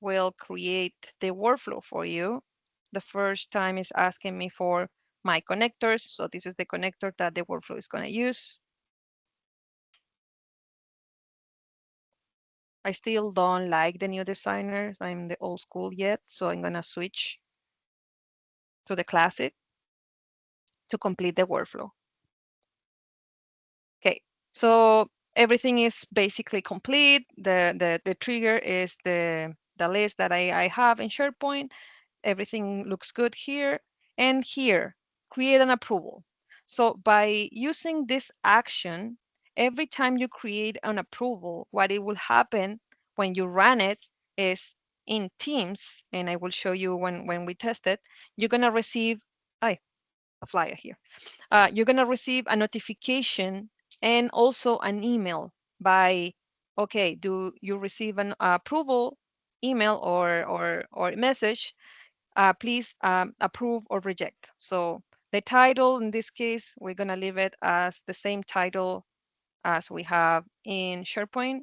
Speaker 3: will create the workflow for you. The first time is asking me for my connectors. So this is the connector that the workflow is going to use. I still don't like the new designers. I'm the old school yet, so I'm gonna switch to the classic to complete the workflow. Okay, so everything is basically complete. The trigger is the list that I have in SharePoint. Everything looks good here. And here, create an approval. So by using this action, every time you create an approval, what it will happen when you run it is in Teams, and I will show you when we test it, you're gonna receive, a flyer here. You're going to receive a notification and also an email by, okay, do you receive an approval email or message? Please approve or reject. So the title in this case, we're going to leave it as the same title as we have in SharePoint.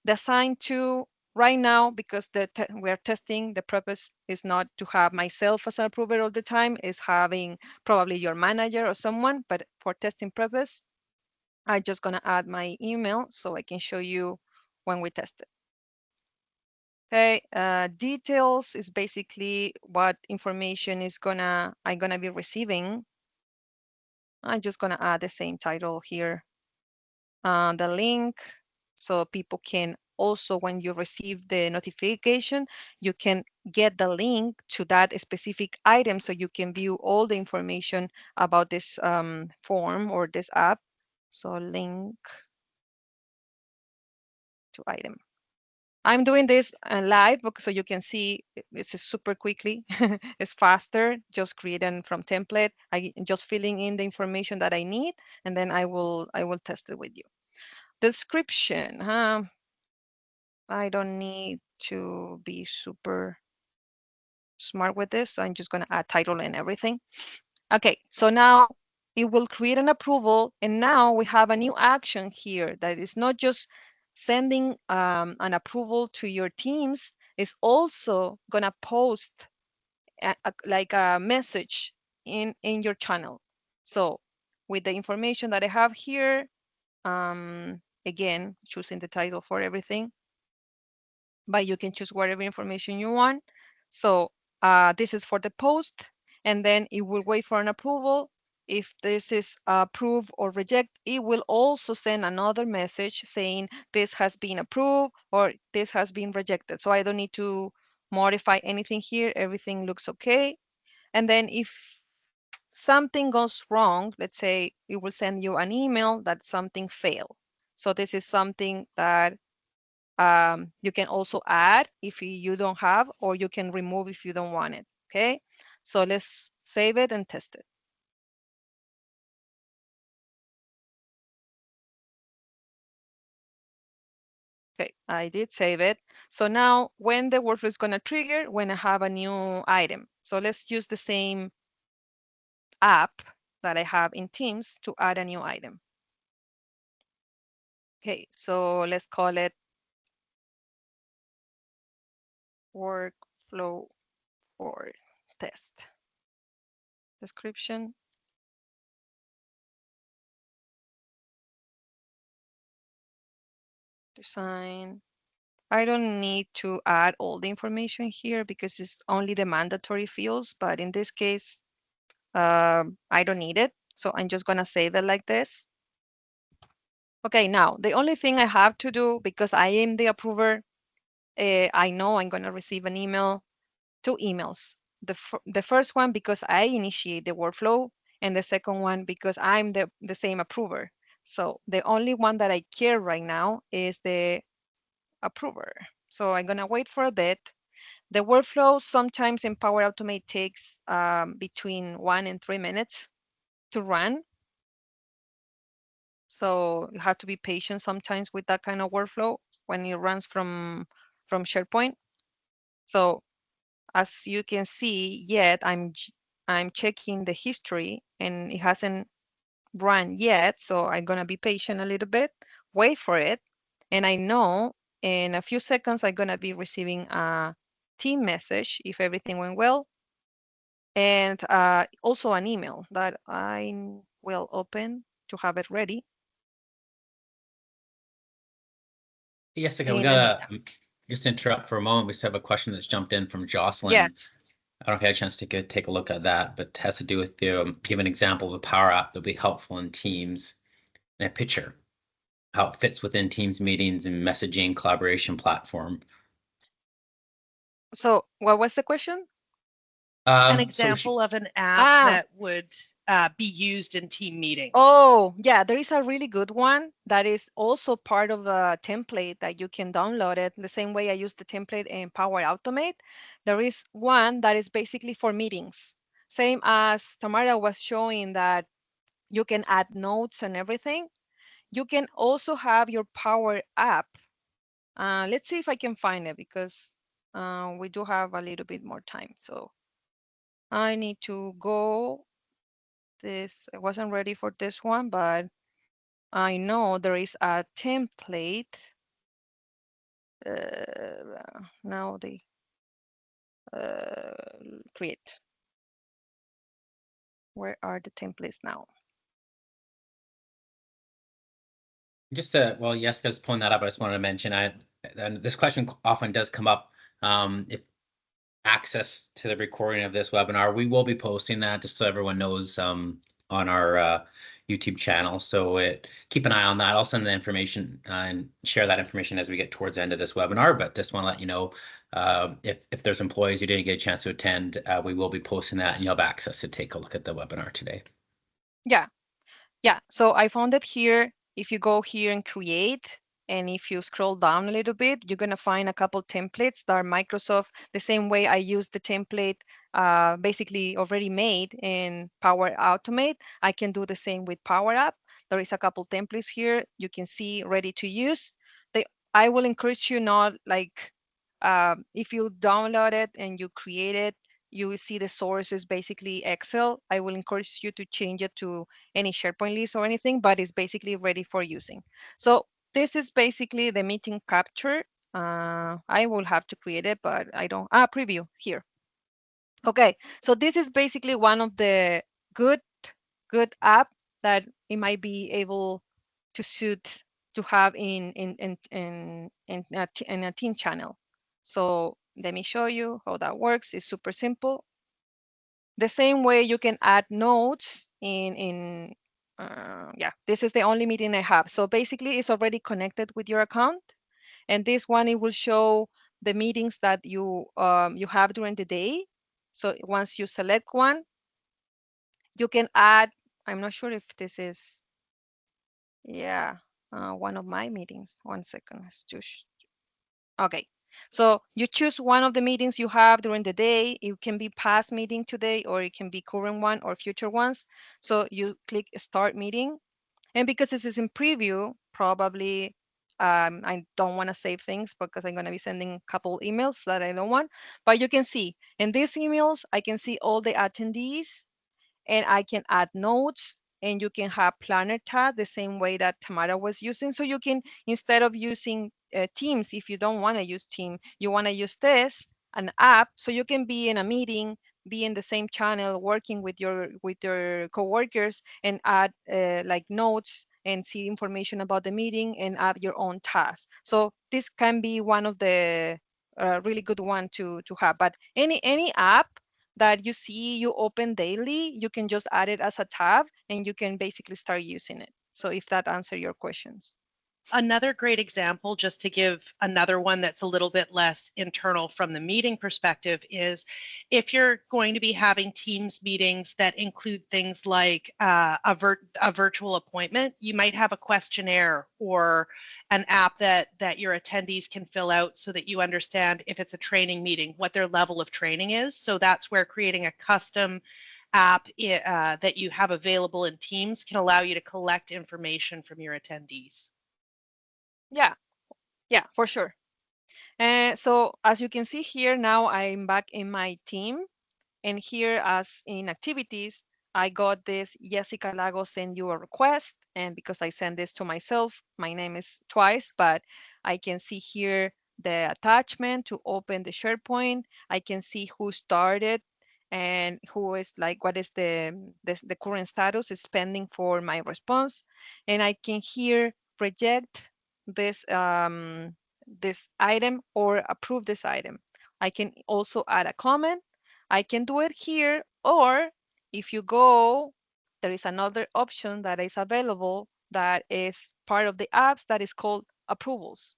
Speaker 3: The assign to right now, because we're testing, the purpose is not to have myself as an approver all the time, is having probably your manager or someone, but for testing purpose, I'm just gonna add my email so I can show you when we test it. Okay, details is basically what information I'm gonna be receiving. I'm just gonna add the same title here. The link, so people can also, when you receive the notification, you can get the link to that specific item so you can view all the information about this form or this app. So link to item. I'm doing this live so you can see this is super quickly. It's faster, just creating from template. I just filling in the information that I need, and then I will test it with you. Description, I don't need to be super smart with this. So I'm just going to add title and everything. Okay, so now it will create an approval. And now we have a new action here that is not just sending an approval to your teams, it's also going to post like a message in your channel. So with the information that I have here, again, choosing the title for everything, but you can choose whatever information you want. So this is for the post, and then it will wait for an approval. If this is approved or reject, it will also send another message saying this has been approved or this has been rejected. So I don't need to modify anything here. Everything looks okay. And then if something goes wrong, let's say it will send you an email that something failed. So this is something that you can also add if you don't have, or you can remove if you don't want it. Okay, so let's save it and test it. Okay, I did save it. So now when the workflow is going to trigger, when I have a new item. So let's use the same app that I have in Teams to add a new item. Okay, so let's call it workflow for test. Description. Design. I don't need to add all the information here because it's only the mandatory fields, but in this case, I don't need it. So I'm just gonna save it like this. Okay, now the only thing I have to do, because I am the approver, I know I'm gonna receive an email, two emails. The first one because I initiate the workflow, and the second one because I'm the same approver. So the only one that I care right now is the approver. So I'm gonna wait for a bit. The workflow sometimes in Power Automate takes between 1 and 3 minutes to run. So you have to be patient sometimes with that kind of workflow when it runs from SharePoint. So as you can see, yet I'm checking the history and it hasn't run yet. So I'm gonna be patient a little bit, wait for it, and I know in a few seconds I'm gonna be receiving a team message if everything went well, and also an email that I will open to have it ready.
Speaker 2: Jessica, we got just interrupt for a moment. We just have a question that's jumped in from Jocelyn.
Speaker 3: Yes.
Speaker 2: I don't know if you had a chance to take a look at that, but it has to do with give an example of a Power App that would be helpful in Teams and a picture, how it fits within Teams meetings and messaging collaboration platform.
Speaker 3: So what was the question?
Speaker 1: An example of an app that would be used in team meetings.
Speaker 3: Oh, yeah, there is a really good one that is also part of a template that you can download it the same way I use the template in Power Automate. There is one that is basically for meetings. same as Tamara was showing that you can add notes and everything, you can also have your Power App. Let's see if I can find it, because we do have a little bit more time. So I need to go this. I wasn't ready for this one, but I know there is a template. Now they create. Where are the templates now?
Speaker 2: Just while Jessica's pulling that up, I just wanted to mention, and this question often does come up, if access to the recording of this webinar, we will be posting that just so everyone knows, on our YouTube channel. So keep an eye on that. I'll send the information and share that information as we get towards the end of this webinar. But just want to let you know, if there's employees who didn't get a chance to attend, we will be posting that, and you'll have access to take a look at the webinar today.
Speaker 3: Yeah, yeah. So I found it here. If you go here and create, and if you scroll down a little bit, you're gonna find a couple templates that are Microsoft, the same way I use the template basically already made in Power Automate. I can do the same with Power App. There is a couple templates here you can see ready to use. I will encourage you not like, if you download it and you create it, you will see the source is basically Excel. I will encourage you to change it to any SharePoint list or anything, but it's basically ready for using. So this is basically the meeting capture. I will have to create it, but I don't, preview here. Okay, so this is basically one of the good app that it might be able to suit to have in a team channel. So let me show you how that works. It's super simple. The same way you can add notes yeah, this is the only meeting I have. So basically it's already connected with your account. And this one, it will show the meetings that you have during the day. So once you select one, you can add, I'm not sure if this is, yeah, one of my meetings. 1 second, let's choose. Okay, so you choose one of the meetings you have during the day. It can be past meeting today, or it can be current one or future ones. So you click start meeting. And because this is in preview, probably I don't want to save things because I'm going to be sending a couple emails that I don't want. But you can see in these emails, I can see all the attendees, and I can add notes, and you can have planner tab the same way that Tamara was using. So you can, instead of using Teams, if you don't want to use Team, you want to use this, an app, so you can be in a meeting, be in the same channel, working with your coworkers, and add like notes and see information about the meeting and add your own tasks. So this can be one of the really good one to have. But any app that you see you open daily, you can just add it as a tab and you can basically start using it. So if that answers your questions.
Speaker 1: Another great example, just to give another one that's a little bit less internal from the meeting perspective, is if you're going to be having Teams meetings that include things like a virtual appointment, you might have a questionnaire or an app that your attendees can fill out so that you understand if it's a training meeting, what their level of training is. So that's where creating a custom app that you have available in Teams can allow you to collect information from your attendees.
Speaker 3: Yeah, for sure. And so as you can see here, now I'm back in my team. And here, as in activities, I got this Jessica Lago send you a request. And because I send this to myself, my name is twice, but I can see here the attachment to open the SharePoint. I can see who started and who is like, what is the current status is pending for my response. And I can here reject this this item or approve this item. I can also add a comment. I can do it here, or if you go, there is another option that is available that is part of the apps that is called approvals.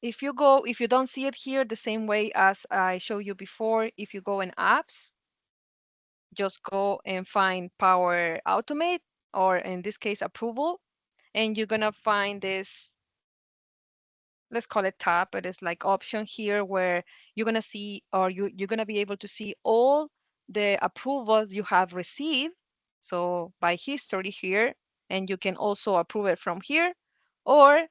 Speaker 3: If you go, if you don't see it here the same way as I showed you before, if you go in apps, just go and find Power Automate, or in this case, approval, and you're gonna find this, let's call it tab, but it's like option here where you're gonna see, or you're gonna be able to see all the approvals you have received, so by history here, and you can also approve it from here, or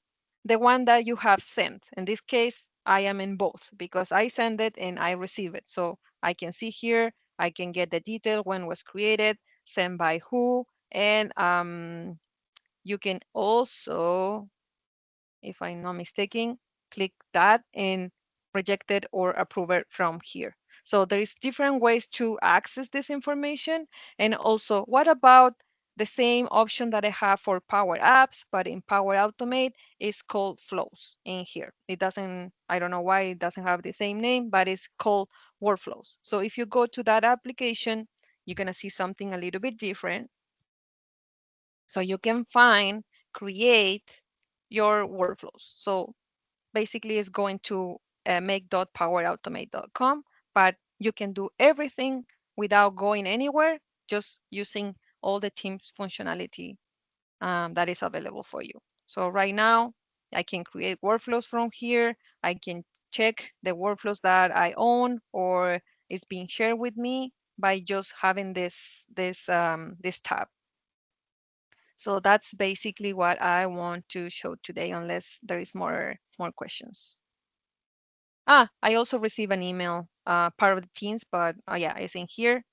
Speaker 3: the one that you have sent. In this case, I am in both because I send it and I receive it. So I can see here, I can get the detail when it was created, sent by who, and you can also, if I'm not mistaken, click that and reject it or approve it from here. So there is different ways to access this information. And also, what about the same option that I have for Power Apps, but in Power Automate is called Flows in here. It doesn't, I don't know why it doesn't have the same name, but it's called Workflows. So if you go to that application, you're gonna see something a little bit different. So you can find, create your workflows. So basically it's going to make.powerautomate.com, but you can do everything without going anywhere, just using all the Teams functionality that is available for you. So right now, I can create workflows from here. I can check the workflows that I own or is being shared with me by just having this tab. So that's basically what I want to show today, unless there is more questions. I also received an email, part of the Teams, but yeah, it's in here.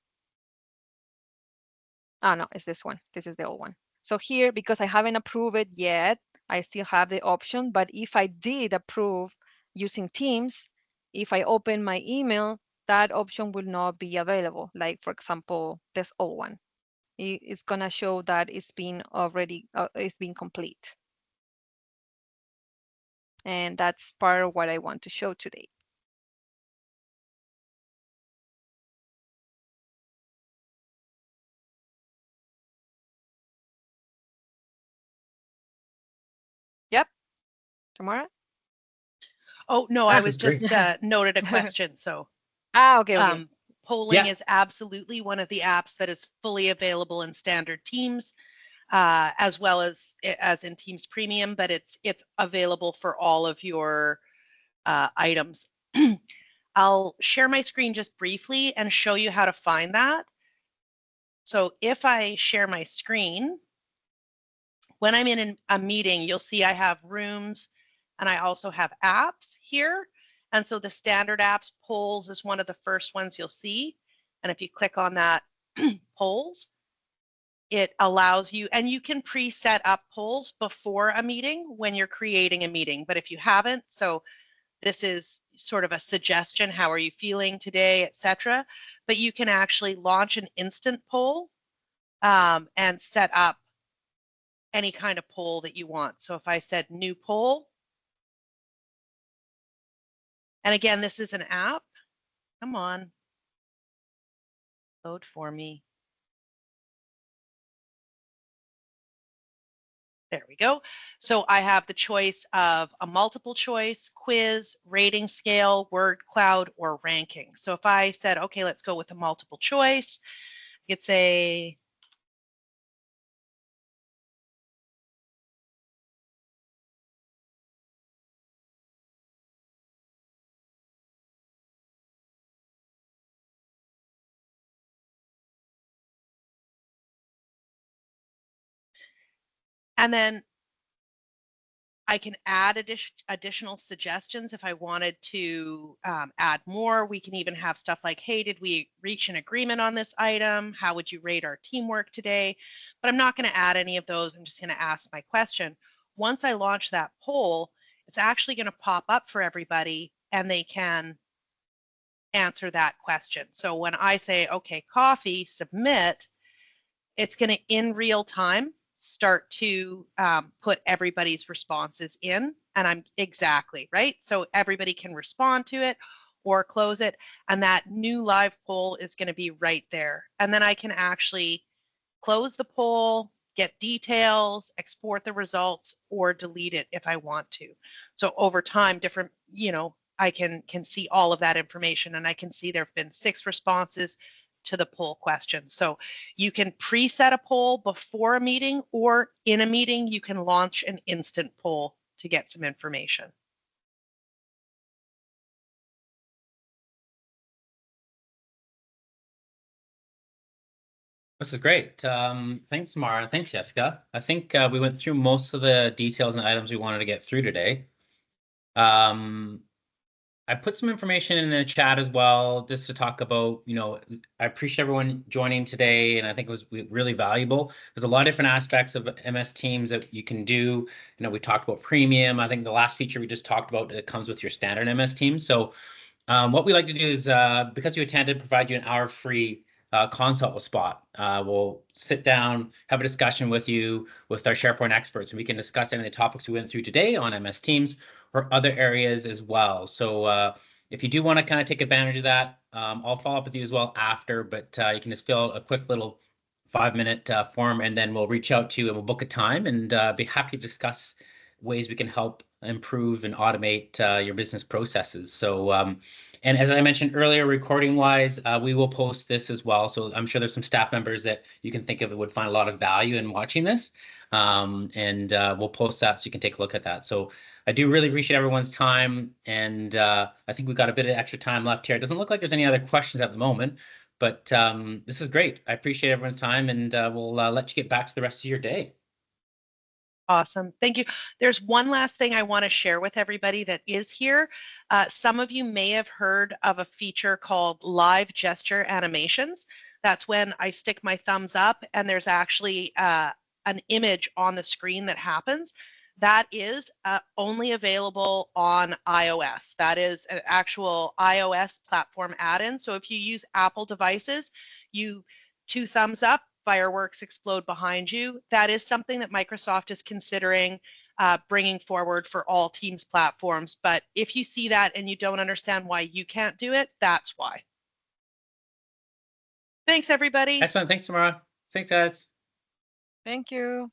Speaker 3: No, it's this one. This is the old one. So here, because I haven't approved it yet, I still have the option. But if I did approve using Teams, if I open my email, that option will not be available. Like, for example, this old one. It's gonna show that it's been already, it's been complete. And that's part of what I want to show today. Yep, Tamara?
Speaker 1: Oh, no, I
Speaker 2: This
Speaker 1: was
Speaker 2: is great.
Speaker 1: just noted a question. So
Speaker 3: Okay.
Speaker 1: polling
Speaker 2: Yeah.
Speaker 1: is absolutely one of the apps that is fully available in standard Teams, as well as in Teams Premium, but it's available for all of your items. I'll share my screen just briefly and show you how to find that. So if I share my screen, when I'm in a meeting, you'll see I have rooms and I also have apps here. And so the standard apps, polls is one of the first ones you'll see. And if you click on that polls, it allows you, and you can preset up polls before a meeting when you're creating a meeting. But if you haven't, so this is sort of a suggestion, how are you feeling today, etc. But you can actually launch an instant poll and set up any kind of poll that you want. So if I said new poll, and again, this is an app. Come on, load for me. There we go. So I have the choice of a multiple choice, quiz, rating scale, word cloud, or ranking. So if I said, okay, let's go with a multiple choice, I could say, and then I can add additional suggestions if I wanted to add more. We can even have stuff like, hey, did we reach an agreement on this item? How would you rate our teamwork today? But I'm not going to add any of those. I'm just going to ask my question. Once I launch that poll, it's actually going to pop up for everybody and they can answer that question. So when I say, okay, coffee, submit, it's going to in real time start to put everybody's responses in, and I'm exactly right. So everybody can respond to it or close it, and that new live poll is going to be right there. And then I can actually close the poll, get details, export the results, or delete it if I want to. So over time, different, I can see all of that information, and I can see there have been 6 responses to the poll question. So you can preset a poll before a meeting, or in a meeting, you can launch an instant poll to get some information.
Speaker 2: This is great. Thanks, Mara. Thanks, Jessica. I think we went through most of the details and items we wanted to get through today. I put some information in the chat as well, just to talk about, I appreciate everyone joining today, and I think it was really valuable. There's a lot of different aspects of MS Teams that you can do. We talked about premium. I think the last feature we just talked about, it comes with your standard MS Teams. So what we like to do is, because you attended, provide you an hour free consult with Spot. We'll sit down, have a discussion with you, with our SharePoint experts, and we can discuss any of the topics we went through today on MS Teams or other areas as well. So if you do want to kind of take advantage of that, I'll follow up with you as well after, but you can just fill out a quick little 5-minute form, and then we'll reach out to you and we'll book a time, and be happy to discuss ways we can help improve and automate your business processes. So, and as I mentioned earlier, recording wise, we will post this as well. So I'm sure there's some staff members that you can think of that would find a lot of value in watching this. And we'll post that so you can take a look at that. So I do really appreciate everyone's time. And I think we've got a bit of extra time left here. It doesn't look like there's any other questions at the moment, but this is great. I appreciate everyone's time, and we'll let you get back to the rest of your day.
Speaker 1: Awesome. Thank you. There's one last thing I want to share with everybody that is here. Some of you may have heard of a feature called live gesture animations. That's when I stick my thumbs up and there's actually an image on the screen that happens. That is only available on iOS. That is an actual iOS platform add-in. So if you use Apple devices, you 2 thumbs up, fireworks explode behind you. That is something that Microsoft is considering bringing forward for all Teams platforms. But if you see that and you don't understand why you can't do it, that's why. Thanks, everybody.
Speaker 2: Excellent. Thanks, Tamara. Thanks, guys.
Speaker 3: Thank you.